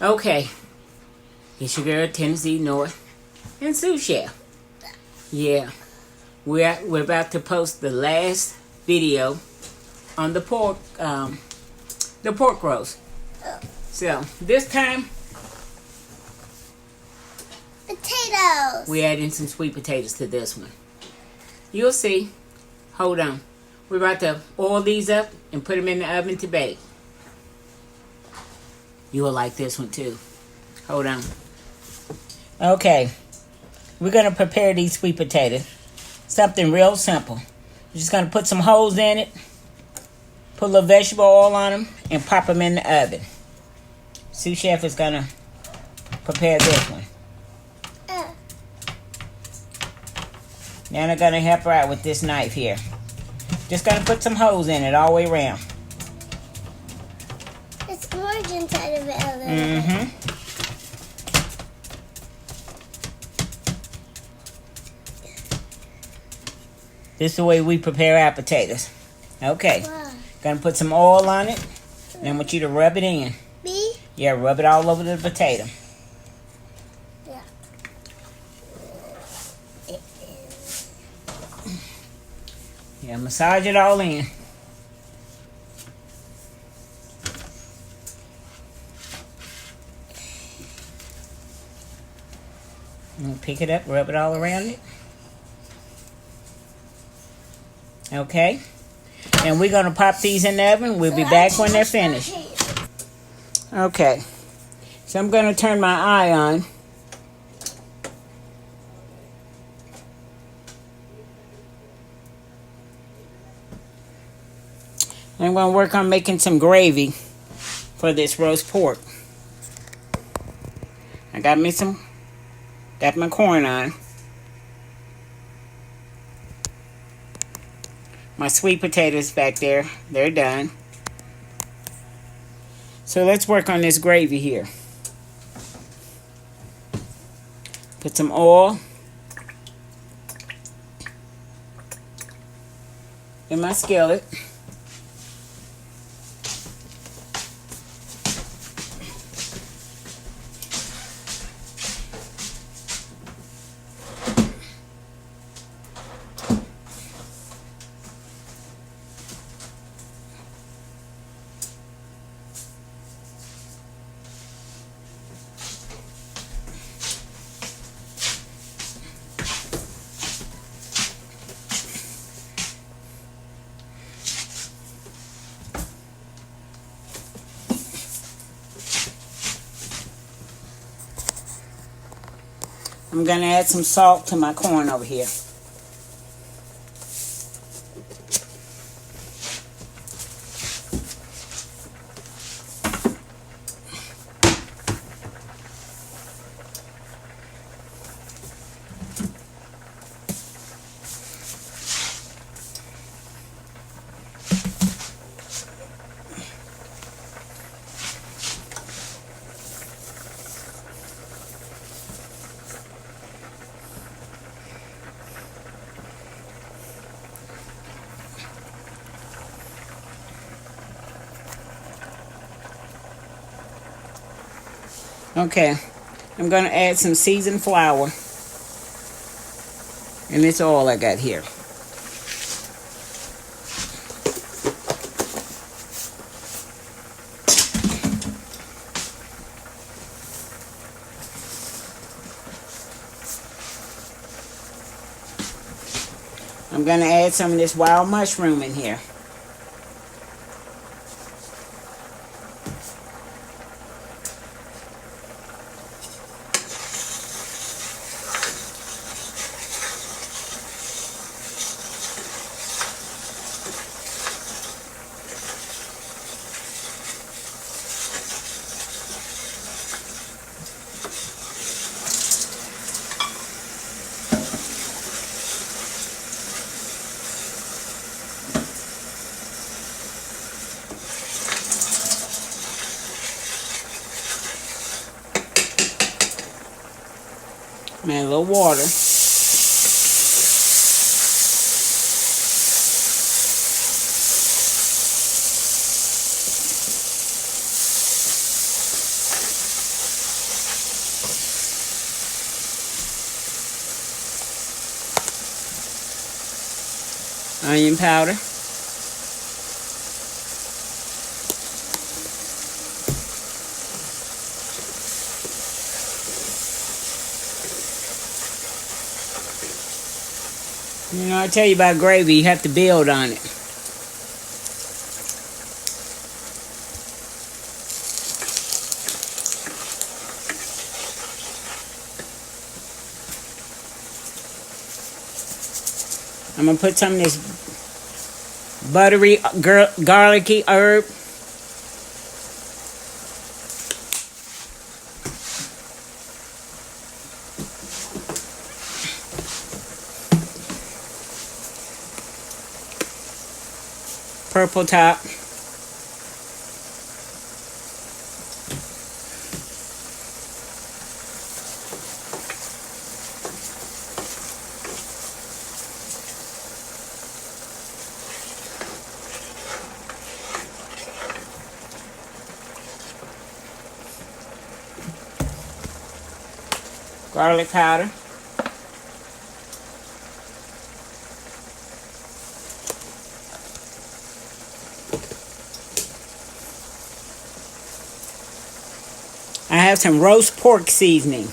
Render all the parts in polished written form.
Okay, it's your girl Tennessee North and Sous Chef. Yeah, we're about to post the last video on the pork roast. So this time potatoes. we add in some sweet potatoes to this one. You'll see. Hold on. We're about to oil these up and put them in the oven to bake. You will like this one too. Hold on. Okay. We're going to prepare these sweet potatoes. Something real simple. We're just going to put some holes in it. Put a little vegetable oil on them. And pop them in the oven. Sous Chef is going to prepare this one. Now I'm going to help her out with this knife here. Just going to put some holes in it all the way around. It's orange inside of it a little bit. This is the way we prepare our potatoes. Okay. Wow. Gonna put some oil on it. And I want you to rub it in. Me? Yeah, rub it all over the potato. Yeah. Yeah, massage it all in. And pick it up, rub it all around it. Okay. And we're going to pop these in the oven. We'll be back when they're finished. Okay. So I'm going to turn my eye on. I'm going to work on making some gravy for this roast pork. I got my corn on. My sweet potatoes back there, they're done. So let's work on this gravy here. Put some oil in my skillet. I'm going to add some salt to my corn over here. Okay, I'm going to add some seasoned flour. And it's all I got here. I'm going to add some of this wild mushroom in here. And a little water. onion powder, you know, I tell you about gravy, you have to build on it. I'm going to put some of this buttery, garlicky herb. Purple top. Garlic powder. I have some roast pork seasoning.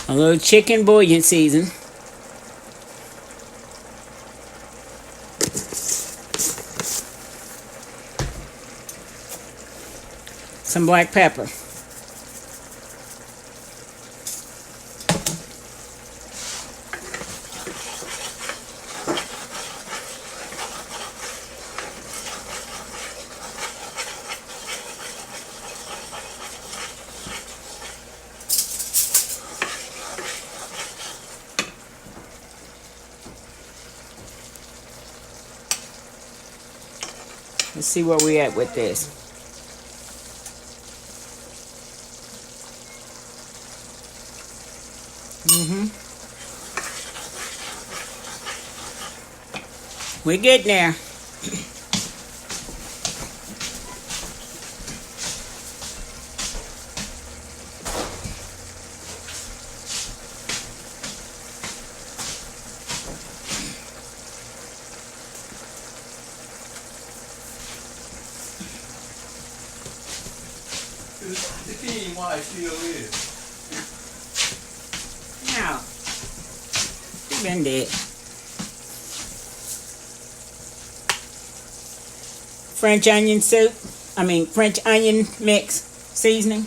A little chicken bouillon season. Some black pepper. Let's see where we at with this. We're getting there. The team why still is. No. She's been dead. French onion soup. French onion mix seasoning.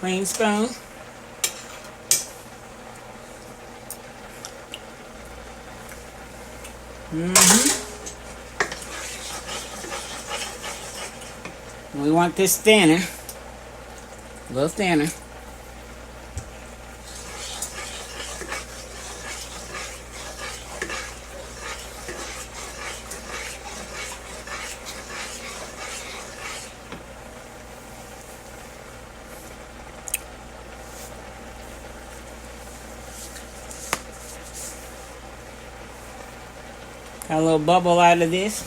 Clean spoon. We want this thinner. A little thinner. Got a little bubble out of this.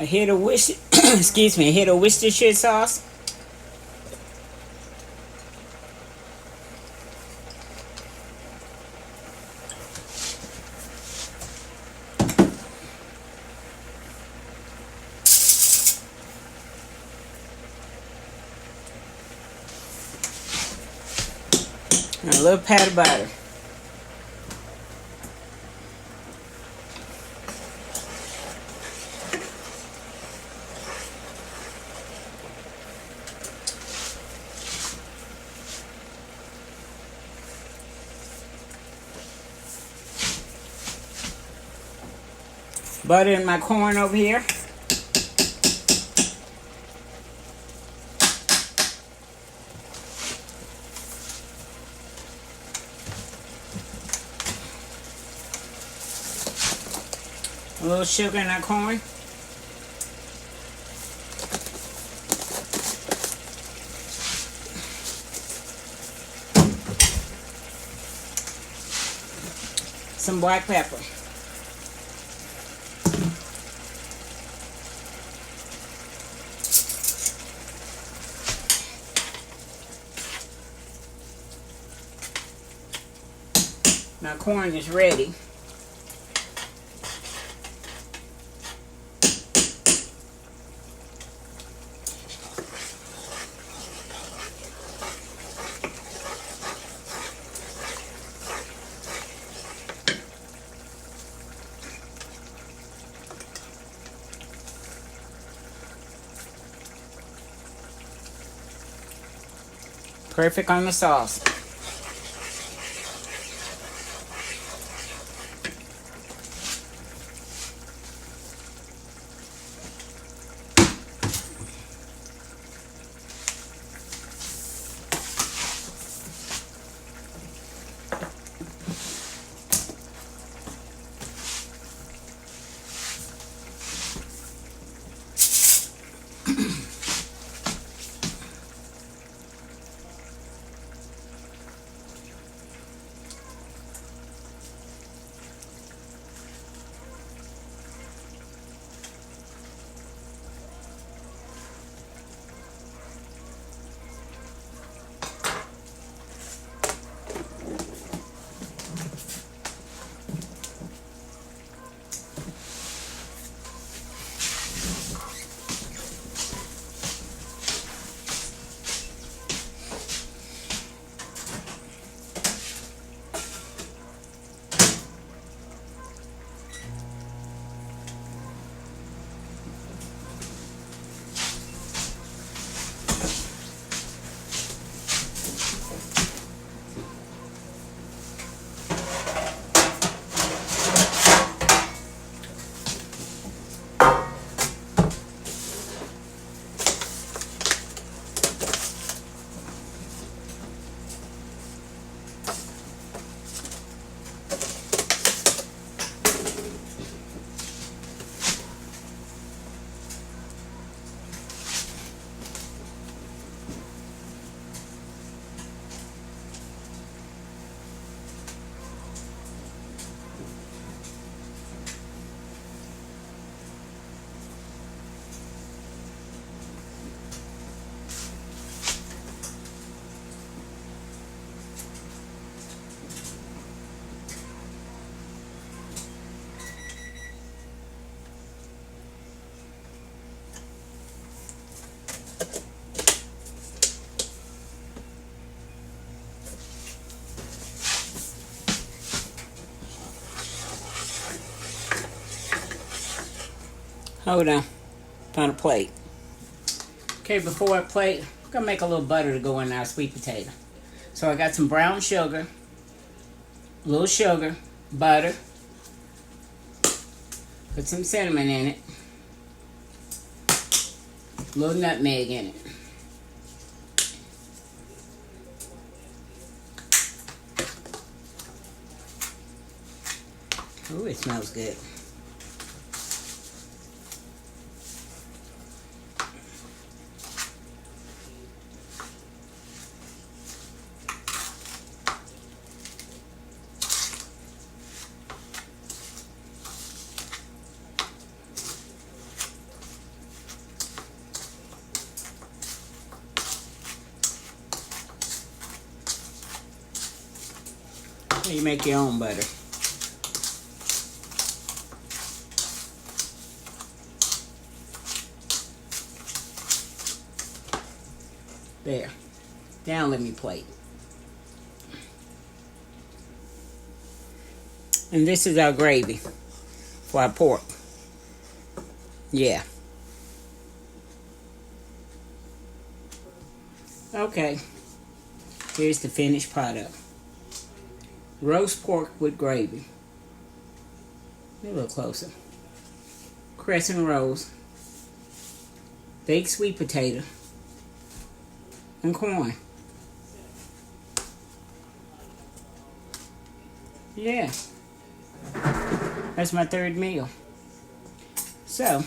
A hit of excuse me, a hit of Worcestershire sauce. And a little pat of butter. Butter in my corn over here. A little sugar in our corn. Some black pepper. Now corn is ready. Perfect on the sauce. Hold on. Found a plate. Okay, before I plate, I'm going to make a little butter to go in our sweet potato. So I got some brown sugar, a little sugar, butter, put some cinnamon in it, a little nutmeg in it. Ooh, it smells good. You make your own butter. There. Now let me plate. And this is our gravy for our pork. Yeah. Okay. Here's the finished product. Roast pork with gravy. A little closer. Crescent rolls. Baked sweet potato. And corn. Yeah. That's my third meal. So,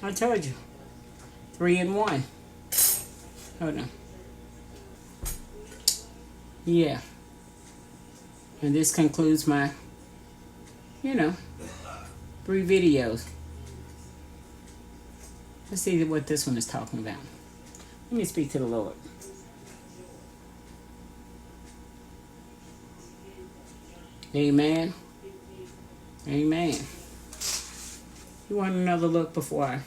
I told you. 3 in 1. Hold on. Yeah. And this concludes my, 3 videos. Let's see what this one is talking about. Let me speak to the Lord. Amen. Amen. You want another look before I,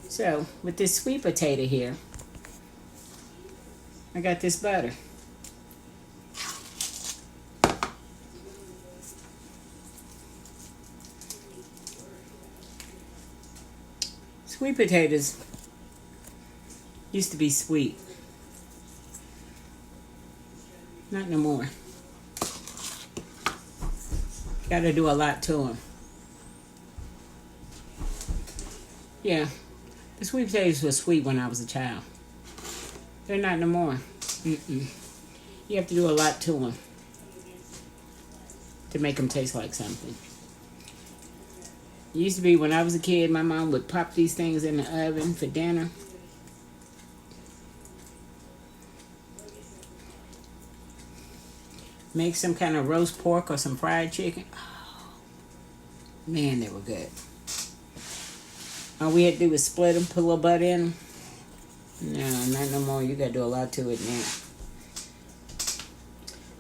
So, with this sweet potato here, I got this butter. Sweet potatoes used to be sweet. Not no more. Gotta do a lot to them. Yeah, the sweet potatoes were sweet when I was a child. They're not no more. You have to do a lot to them to make them taste like something. It used to be when I was a kid, my mom would pop these things in the oven for dinner. Make some kind of roast pork or some fried chicken. Oh, man, they were good. All we had to do was split them, put a little butter in them. No, not no more. You got to do a lot to it now.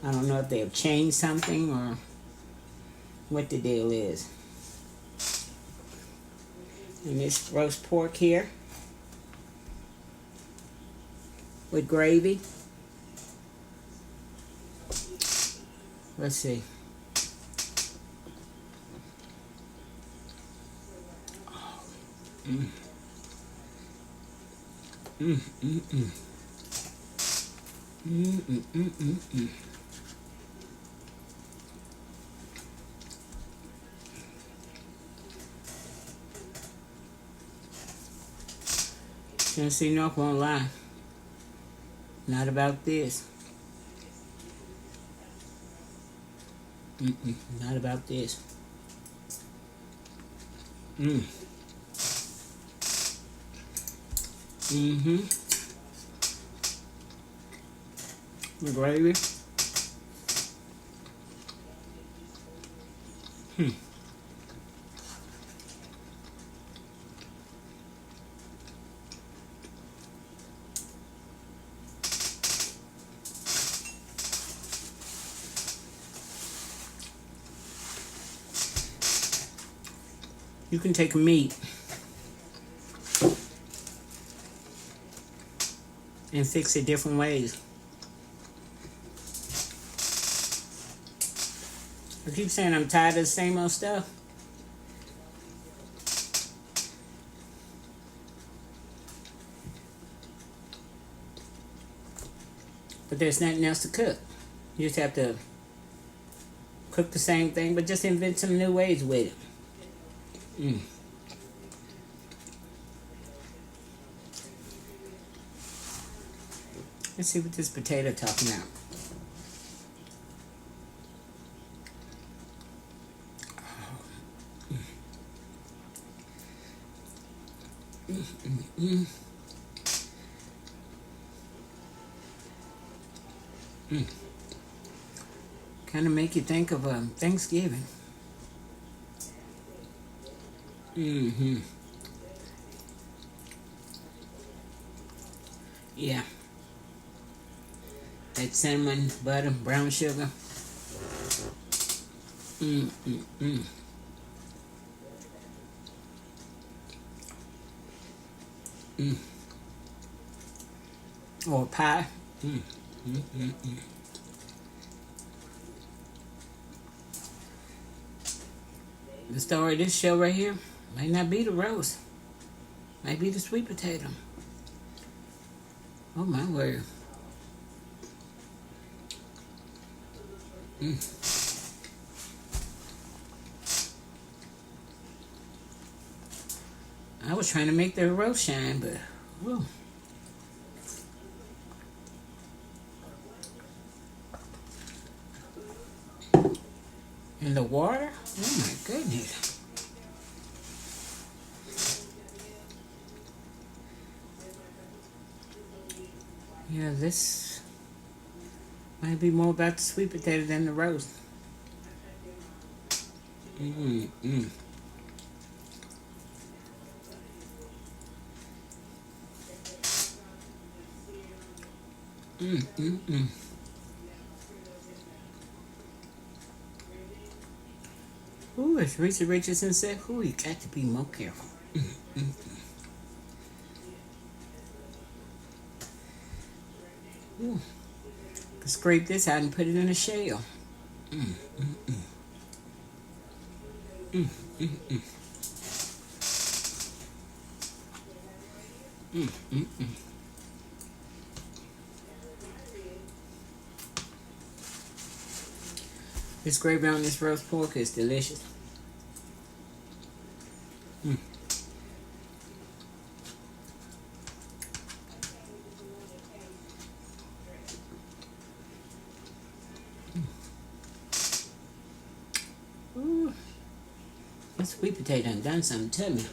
I don't know if they have changed something or what the deal is. And this roast pork here with gravy. Let's see. Mm. Mm, mm, mm. Mm, mm, mm, mm, mm. Can't see no won't lie. Not about this. Not about this. The gravy. You can take meat and fix it different ways. I keep saying I'm tired of the same old stuff. But there's nothing else to cook. You just have to cook the same thing, but just invent some new ways with it. Let's see what this potato talking about. Kind of make you think of Thanksgiving. Mm-hmm. Yeah. That cinnamon, butter, brown sugar. Mm-mm-mm. Mm. Or pie. Mm. Mm-mm-mm. The story of this show right here might not be the roast. Might be the sweet potato. Oh my word. Mm. I was trying to make the roast shine, but whew. And the water? Oh my goodness. Yeah, this might be more about the sweet potato than the roast. Mm-mm. Mm-mm-mm. Ooh, as Risa Richardson said, ooh, you got to be more careful. Mm-mm-mm. Ooh. Could scrape this out and put it in a shell. Mm-mm-mm. Mm-mm-mm. Mm-mm-mm. This gravy on this roast pork is delicious. Mm. Ooh. This sweet potato done something to me.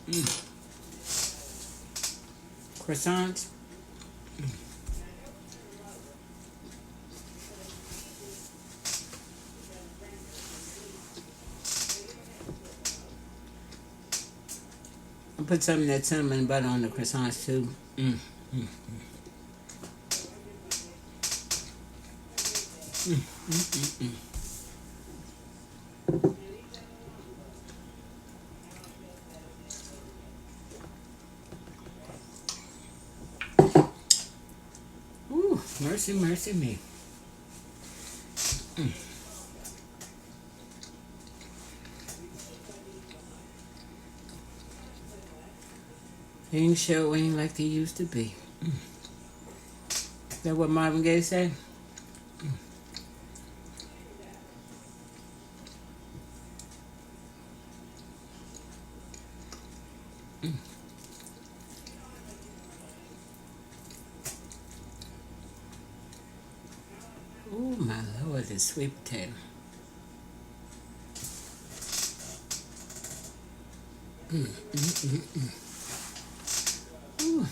Mm. Croissants. I put some of that cinnamon butter on the croissants too. Mm. Mm. Mm. Mm. Ooh, mercy, mercy me. Mm. Things sure ain't like they used to be. Mm. Is that what Marvin Gaye said? Mm. Mm. Oh my Lord, this sweet potato. Mm. Mm. Mm. Ooh.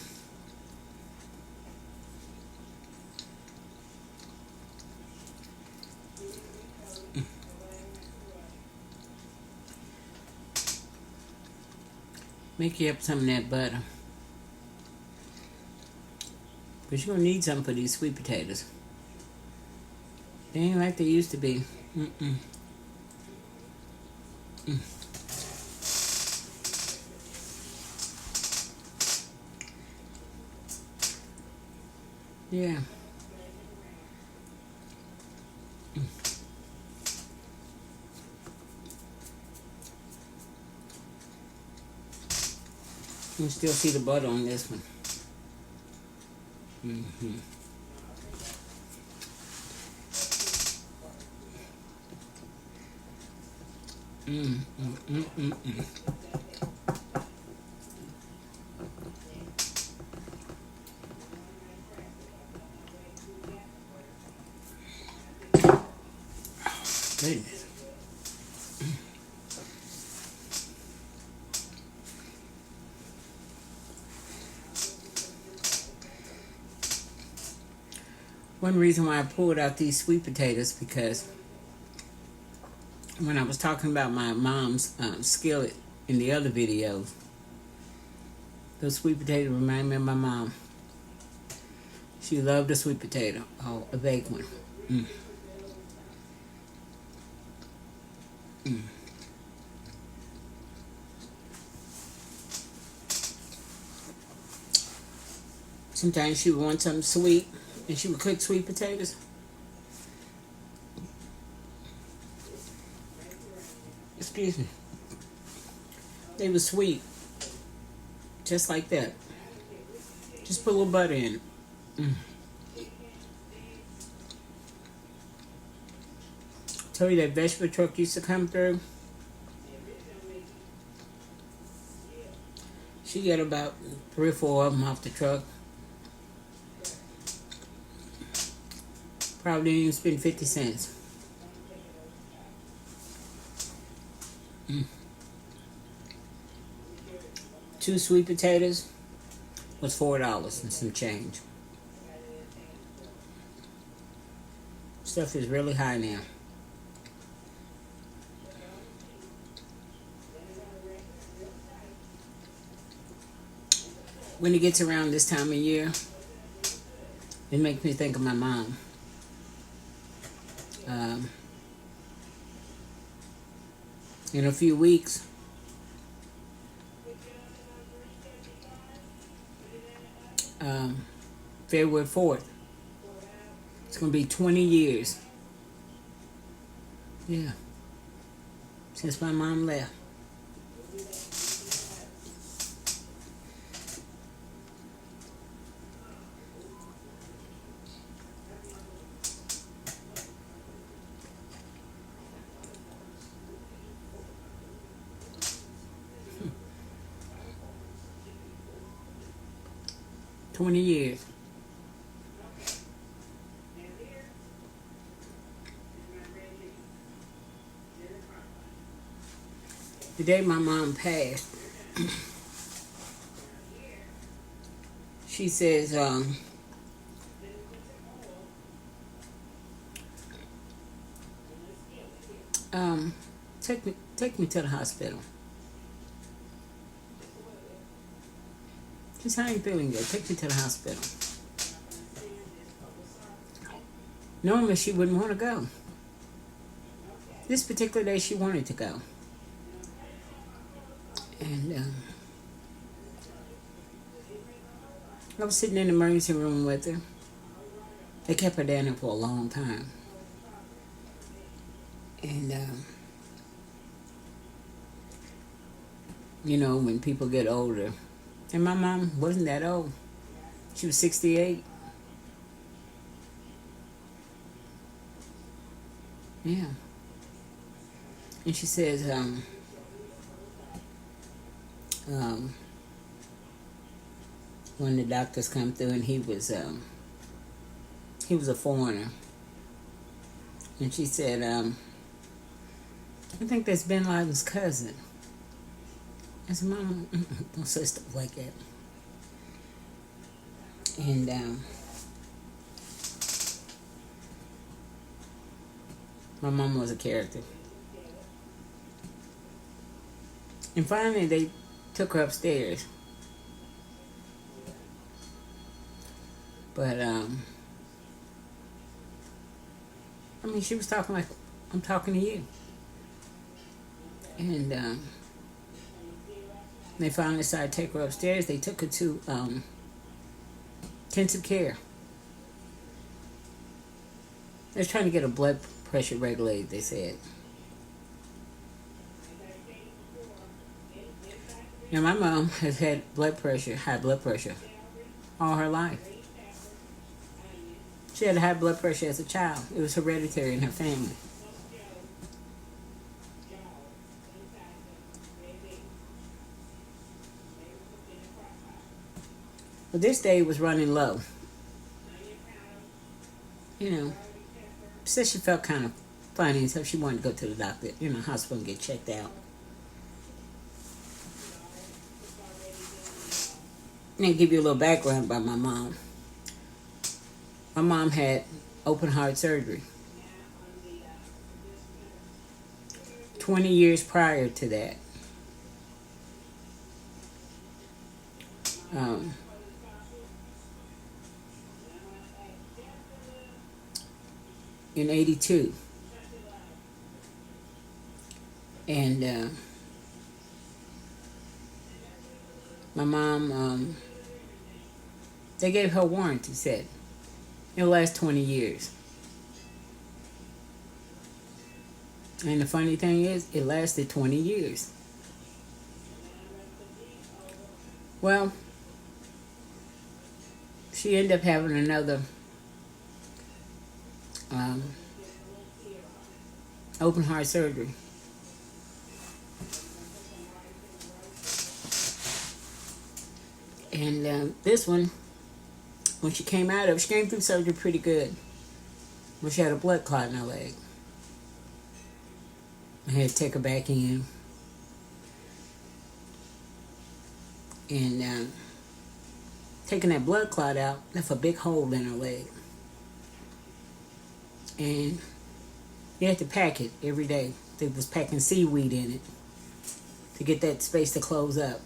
Make you up some of that butter. But you're gonna need some for these sweet potatoes. They ain't like they used to be. Mm-mm. Mm. Yeah. Mm. You can still see the butter on this one. Mm-hmm. Mm, mm, mm, mm, mm. Goodness. One reason why I pulled out these sweet potatoes because when I was talking about my mom's skillet in the other videos, those sweet potatoes remind me of my mom. She loved a sweet potato. Oh, a baked one. Mm. Mm. Sometimes she would want something sweet, and she would cook sweet potatoes. Excuse me. They were sweet, just like that. Just put a little butter in it. Mm. Tell you that vegetable truck used to come through. She got about 3 or 4 of them off the truck. Probably didn't even spend 50 cents. Mm. 2 sweet potatoes was $4 and some change. Stuff is really high now. When it gets around this time of year, it makes me think of my mom. In a few weeks, February 4th, it's going to be 20 years. Yeah. Since my mom left. Hmm. 20 years. The day my mom passed, she says, take me to the hospital. She said, I ain't feeling good. Take me to the hospital. Normally she wouldn't want to go. This particular day she wanted to go. And I was sitting in the emergency room with her. They kept her down there for a long time. And, you know, when people get older. And my mom wasn't that old. She was 68. Yeah. And she says, when the doctors come through, and he was a foreigner, and she said, I think that's Bin Laden's cousin. I said, Mama, don't say stuff like that. And my mom was a character. And finally they took her upstairs. But I mean, she was talking like I'm talking to you. And they finally decided to take her upstairs. They took her to intensive care. They was trying to get her blood pressure regulated, they said. Now, my mom has had high blood pressure, all her life. She had high blood pressure as a child. It was hereditary in her family. But this day was running low. You know, said she felt kind of funny, so she wanted to go to the doctor, hospital and get checked out. And to give you a little background about my mom. My mom had open heart surgery. 20 years prior to that. In 82. And my mom, they gave her a warranty, said it'll last 20 years. And the funny thing is, it lasted 20 years. Well, she ended up having another open heart surgery. And this one, when she came out of it, she came through surgery pretty good. But she had a blood clot in her leg. I had to take her back in. And taking that blood clot out left a big hole in her leg. And you had to pack it every day. They was packing seaweed in it to get that space to close up.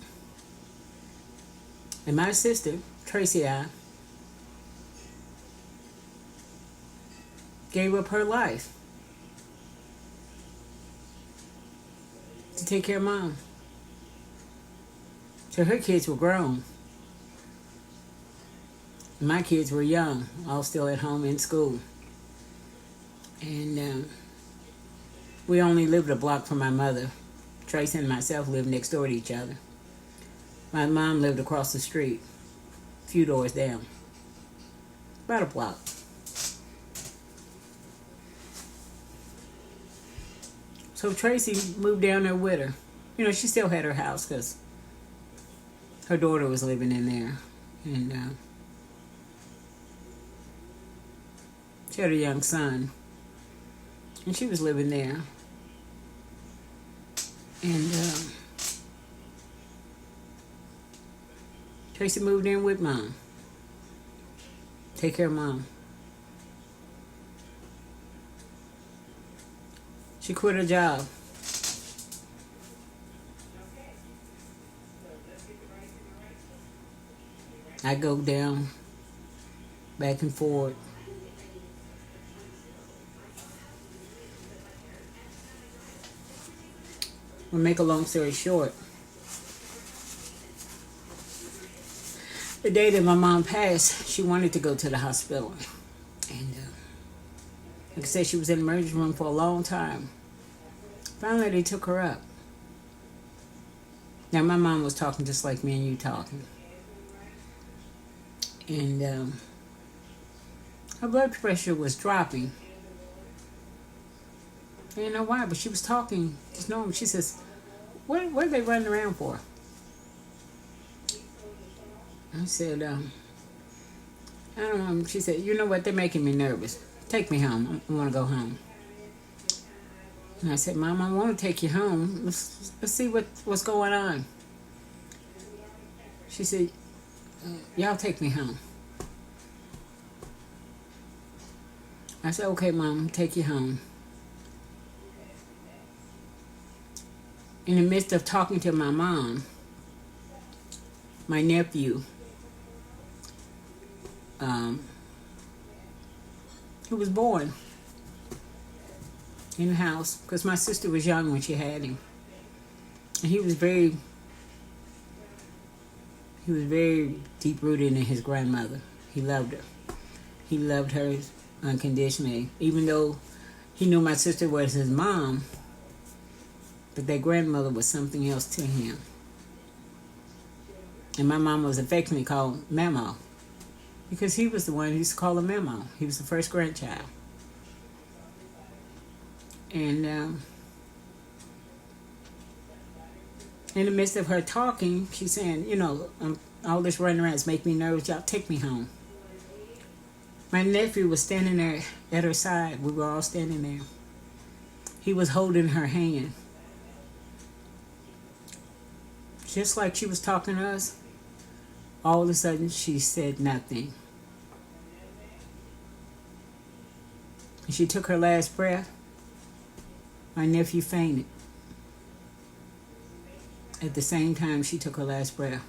And my sister, Tracy, gave up her life to take care of Mom. So her kids were grown. My kids were young, all still at home in school. And we only lived a block from my mother. Tracy and myself lived next door to each other. My mom lived across the street, a few doors down. About a block. So Tracy moved down there with her. You know, she still had her house because her daughter was living in there. And she had a young son. And she was living there. And Tracy moved in with Mom. Take care of Mom. She quit her job. I go down, back and forth. We'll make a long story short. The day that my mom passed, she wanted to go to the hospital. And like I said, she was in the emergency room for a long time. Finally, they took her up. Now, my mom was talking just like me and you talking. And her blood pressure was dropping. I didn't know why, but she was talking just normal. She says, what are they running around for? I said, I don't know. She said, you know what? They're making me nervous. Take me home. I want to go home. And I said, Mom, I want to take you home. Let's see what's going on. She said, y'all take me home. I said, okay, Mom, take you home. In the midst of talking to my mom, my nephew, who was born in the house, because my sister was young when she had him. And he was very deep-rooted in his grandmother. He loved her. He loved her unconditionally. Even though he knew my sister was his mom, but that grandmother was something else to him. And my mom was affectionately called Mamo, because he was the one who used to call her Mamo. He was the first grandchild. And in the midst of her talking, she's saying, you know, all this running around is making me nervous. Y'all take me home. My nephew was standing there at her side. We were all standing there. He was holding her hand. Just like she was talking to us, all of a sudden she said nothing. And she took her last breath. My nephew fainted. at the same time she took her last breath.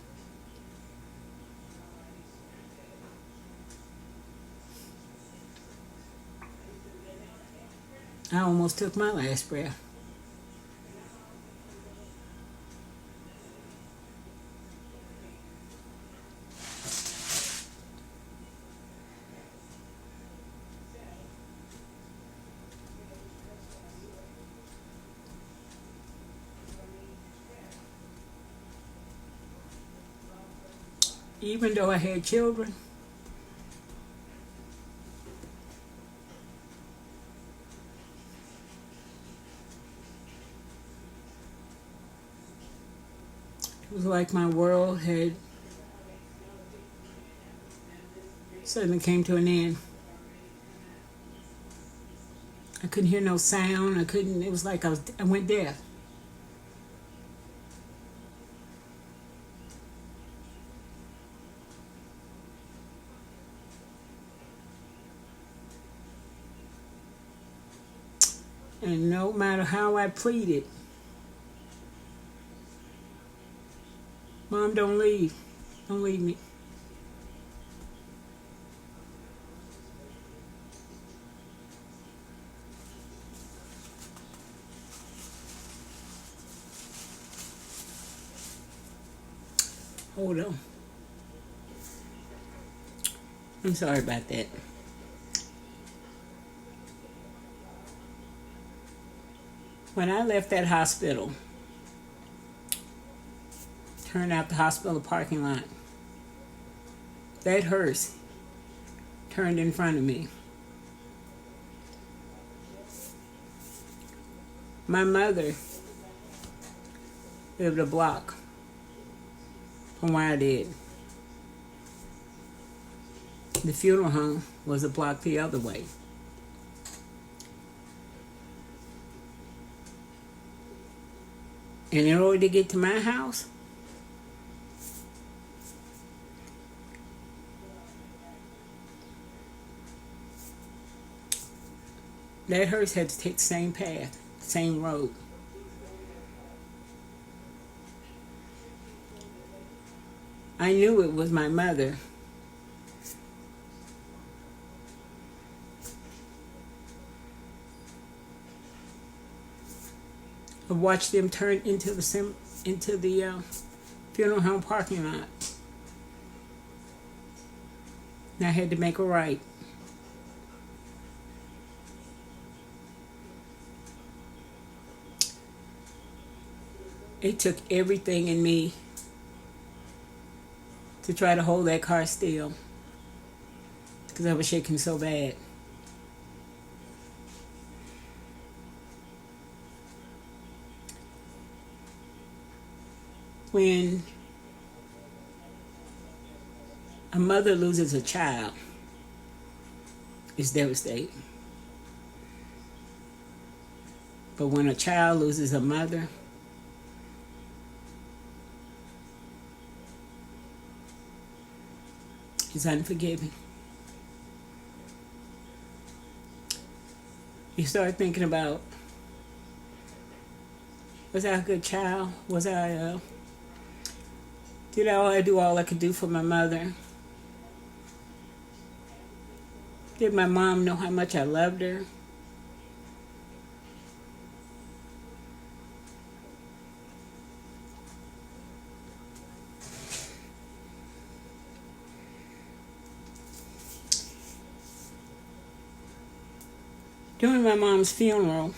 I almost took my last breath. Even though I had children, it was like my world had suddenly came to an end. I couldn't hear no sound. It was like I went deaf. And no matter how I pleaded, Mom, don't leave. Don't leave me. Hold on. I'm sorry about that. When I left that hospital, turned out the hospital parking lot, that hearse turned in front of me. My mother lived a block from where I did. The funeral home was a block the other way. And in order to get to my house, that hearse had to take the same path, same road. I knew it was my mother. I watched them turn into the funeral home parking lot. And I had to make a right. It took everything in me to try to hold that car still because I was shaking so bad. When a mother loses a child, it's devastating. But when a child loses a mother, it's unforgiving. You start thinking about, was I a good child? Did I do all I could do for my mother? Did my mom know how much I loved her? During my mom's funeral,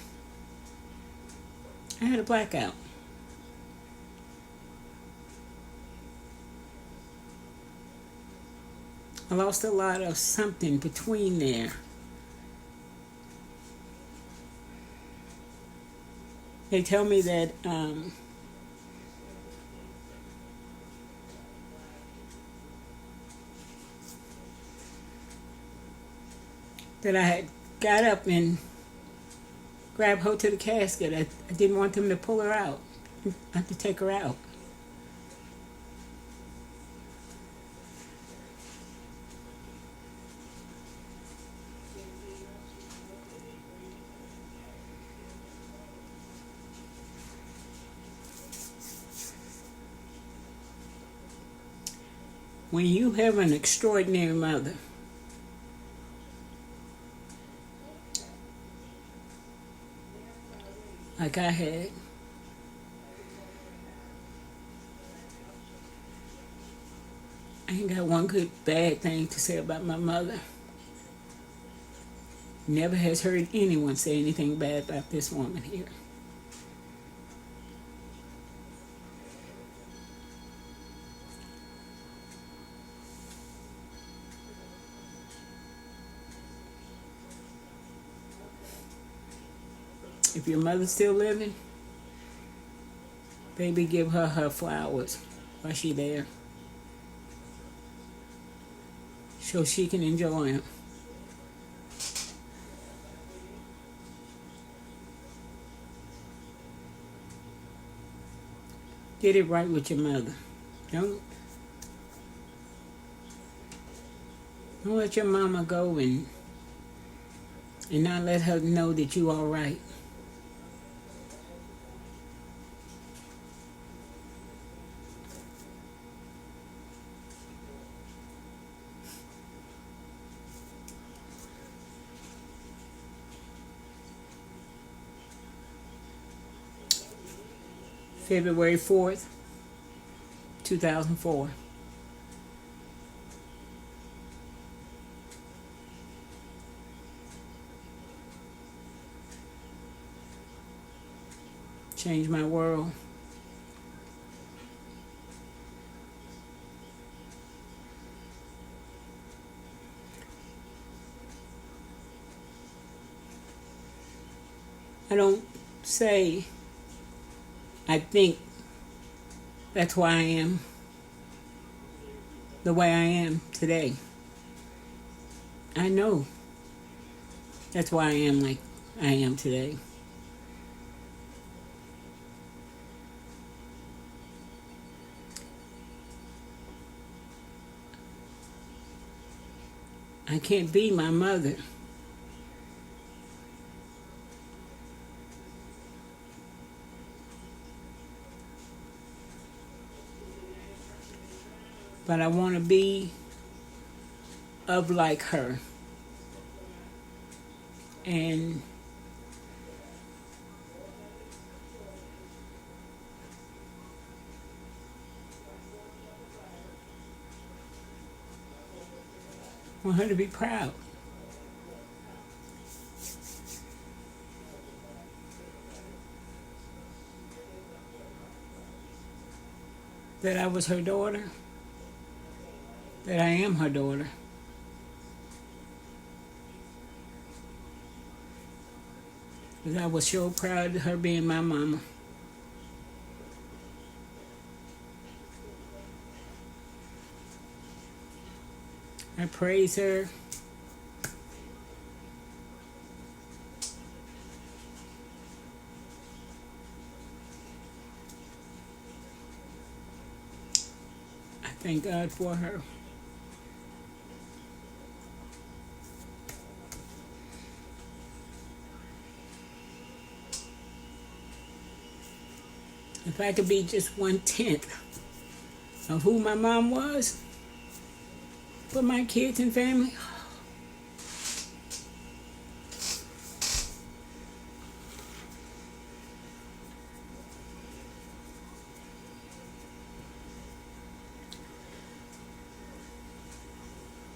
I had a blackout. I lost a lot of something between there. They tell me that that I had got up and grabbed her to the casket. I didn't want them to pull her out, not to take her out. When you have an extraordinary mother, like I had, I ain't got one good bad thing to say about my mother. Never has heard anyone say anything bad about this woman here. If your mother's still living, baby, give her her flowers while she there, so she can enjoy them. Get it right with your mother. Don't let your mama go and not let her know that you all right. February 4th, 2004. Changed my world. I don't say I think that's why I am the way I am today. I know that's why I am like I am today. I can't be my mother. But I want to be of like her. And I want her to be proud. That I was her daughter. That I am her daughter. That I was so proud of her being my mama. I praise her. I thank God for her. If I could be just 1/10 of who my mom was for my kids and family,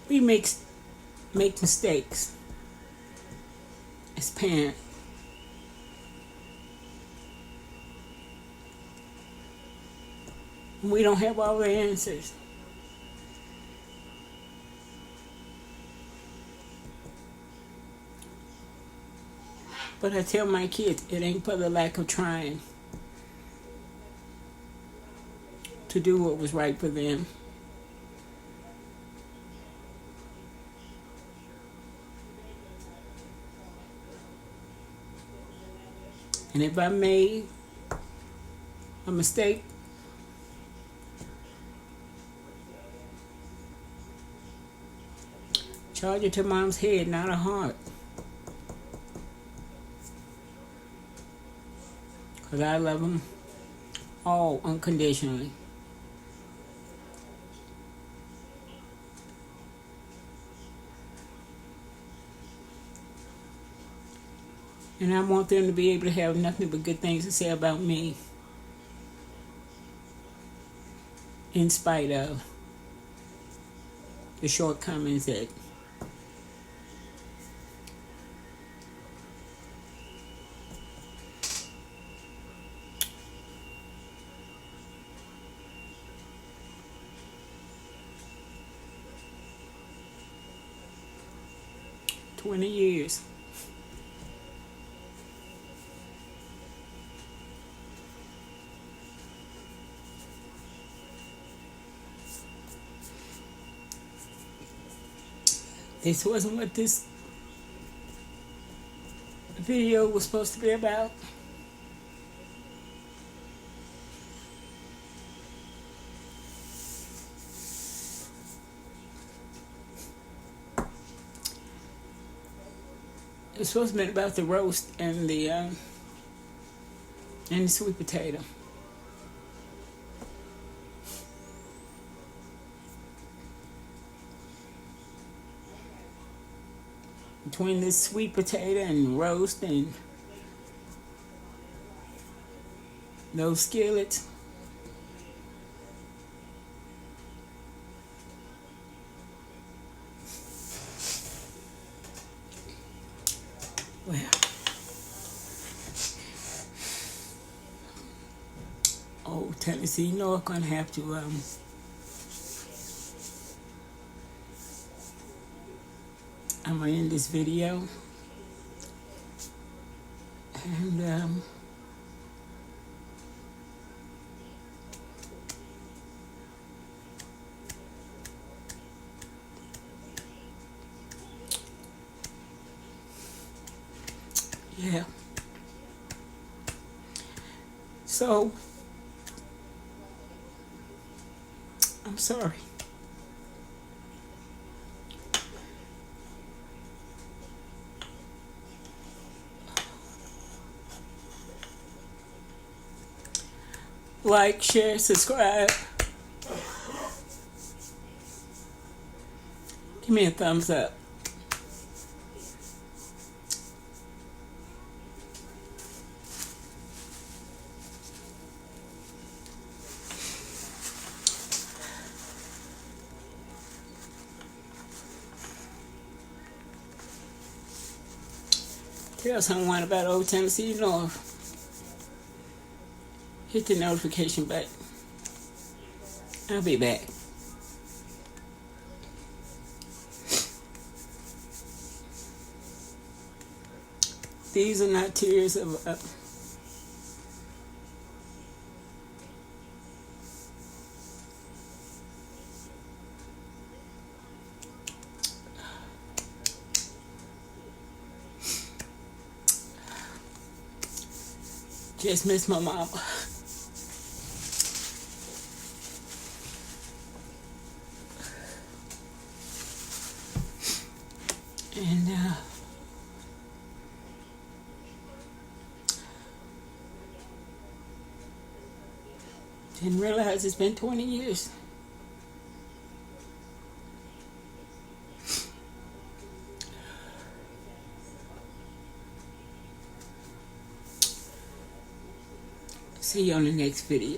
we make mistakes as parents. We don't have all the answers. But I tell my kids, it ain't for the lack of trying to do what was right for them. And if I made a mistake, charge it to mom's head, not her heart. Because I love them all unconditionally. And I want them to be able to have nothing but good things to say about me, in spite of the shortcomings that $20 years. This wasn't what this video was supposed to be about. It's supposed to be about the roast and the sweet potato. Between this sweet potato and roast and those skillets, well, oh, Tennessee, you know I'm gonna have to I'm gonna end this video, and yeah. So I'm sorry. Like, share, subscribe. Give me a thumbs up. Tell someone about Old Tennessee North. Hit the notification button. I'll be back. These are not tears of just miss my mama. And didn't realize it's been 20 years. See you on the next video.